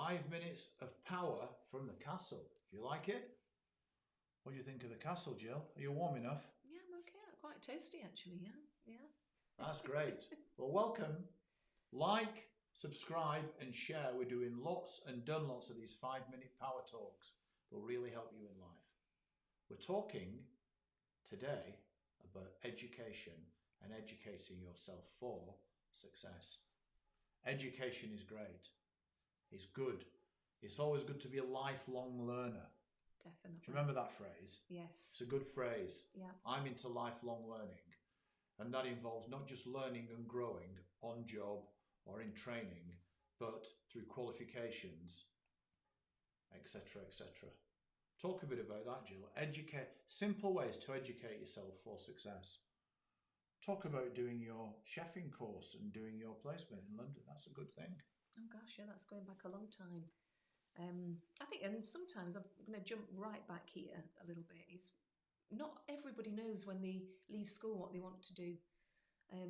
5 minutes of power from the castle. Do you like it? What do you think of the castle, Jill? Are you warm enough? Yeah, I'm okay. I'm quite toasty, actually. Yeah. That's great. Well, welcome. Like, subscribe and share. We're doing lots and done lots of these 5-minute power talks. They'll really help you in life. We're talking today about education and educating yourself for success. Education is great. It's good. It's always good to be a lifelong learner. Definitely. Do you remember that phrase? Yes. It's a good phrase. Yeah. I'm into lifelong learning. And that involves not just learning and growing on job or in training, but through qualifications, etc., etc. Talk a bit about that, Jill. Simple ways to educate yourself for success. Talk about doing your chefing course and doing your placement in London. That's a good thing. Oh gosh, yeah, that's going back a long time. I think, and sometimes I'm going to jump right back here a little bit, is not everybody knows when they leave school what they want to do.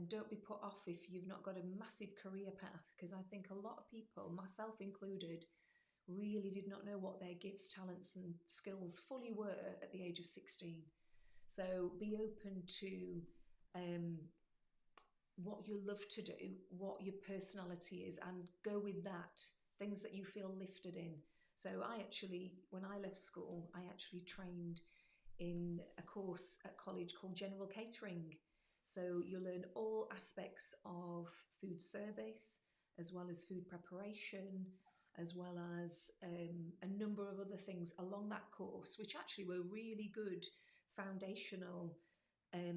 Don't be put off if you've not got a massive career path, because I think a lot of people, myself included, really did not know what their gifts, talents and skills fully were at the age of 16. So be open to what you love to do, what your personality is, and go with that, things that you feel lifted in. So when I left school, I actually trained in a course at college called General Catering. So you learn all aspects of food service, as well as food preparation, as well as a number of other things along that course, which actually were really good foundational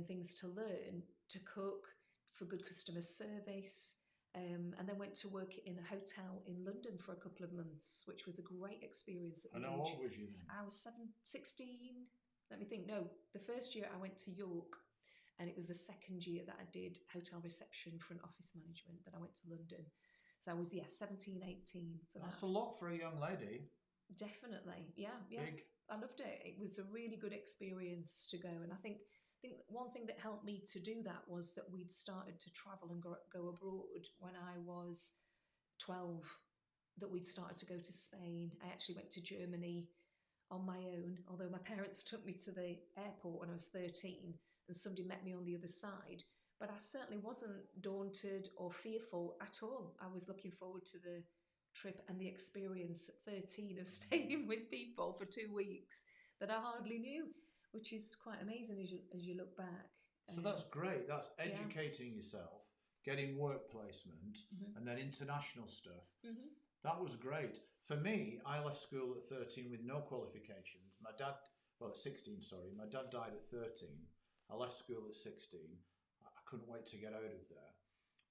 things to learn, to cook, for good customer service, and then went to work in a hotel in London for a couple of months, which was a great experience at the And age. how old was you then? I was 16. Let me think. No, the first year I went to York, and it was the second year that I did hotel reception, front office management, that I went to London. So I was, 17, 18 for that. That's a lot for a young lady. Definitely. Yeah. Big. I loved it. It was a really good experience to go. And I think one thing that helped me to do that was that we'd started to travel and go abroad when I was 12, that we'd started to go to Spain. I actually went to Germany on my own, although my parents took me to the airport when I was 13 and somebody met me on the other side. But I certainly wasn't daunted or fearful at all. I was looking forward to the trip and the experience at 13 of staying with people for 2 weeks that I hardly knew, which is quite amazing as you look back. So that's great. That's educating yourself, getting work placement, and then international stuff. Mm-hmm. That was great. For me, I left school at 13 with no qualifications. At 16, sorry. My dad died at 13. I left school at 16. I couldn't wait to get out of there.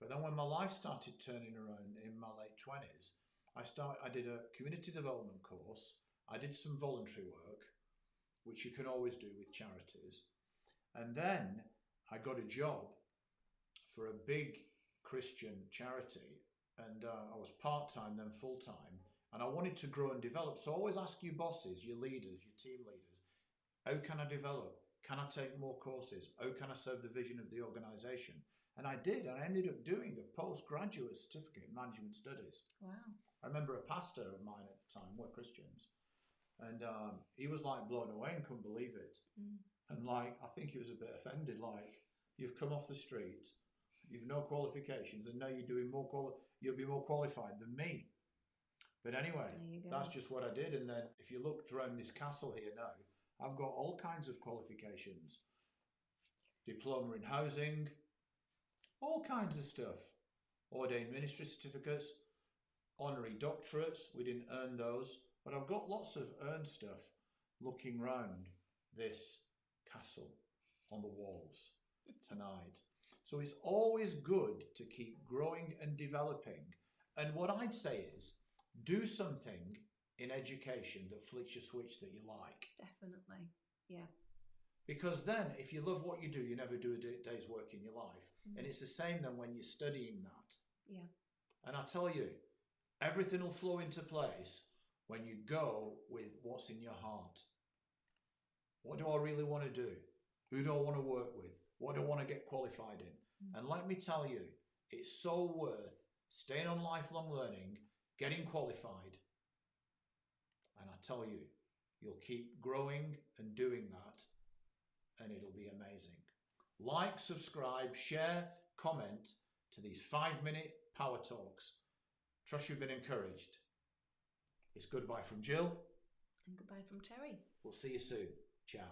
But then when my life started turning around in my late 20s, I did a community development course. I did some voluntary work, which you can always do with charities. And then I got a job for a big Christian charity, and I was part-time, then full-time, and I wanted to grow and develop. So always ask your bosses, your leaders, your team leaders, how can I develop? Can I take more courses? How can I serve the vision of the organisation? And I did, and I ended up doing a postgraduate certificate in management studies. Wow. I remember a pastor of mine at the time, we're Christians, and he was like blown away and couldn't believe it. Mm. And I think he was a bit offended, you've come off the street, you've no qualifications, and now you're doing you'll be more qualified than me. But anyway, that's just what I did. And then if you looked around this castle here now, I've got all kinds of qualifications. Diploma in housing, all kinds of stuff. Ordained ministry certificates, honorary doctorates, we didn't earn those. But I've got lots of earned stuff looking round this castle on the walls tonight. So it's always good to keep growing and developing. And what I'd say is, do something in education that flicks your switch that you like. Definitely, yeah. Because then, if you love what you do, you never do a day's work in your life. Mm-hmm. And it's the same then when you're studying that. Yeah. And I tell you, everything will flow into place when you go with what's in your heart. What do I really want to do? Who do I want to work with? What do I want to get qualified in? Mm-hmm. And let me tell you, it's so worth staying on lifelong learning, getting qualified, And I tell you, you'll keep growing and doing that, and it'll be amazing. Like, subscribe, share, comment to these 5-minute power talks. Trust you've been encouraged. It's goodbye from Jill. And goodbye from Terry. We'll see you soon. Ciao.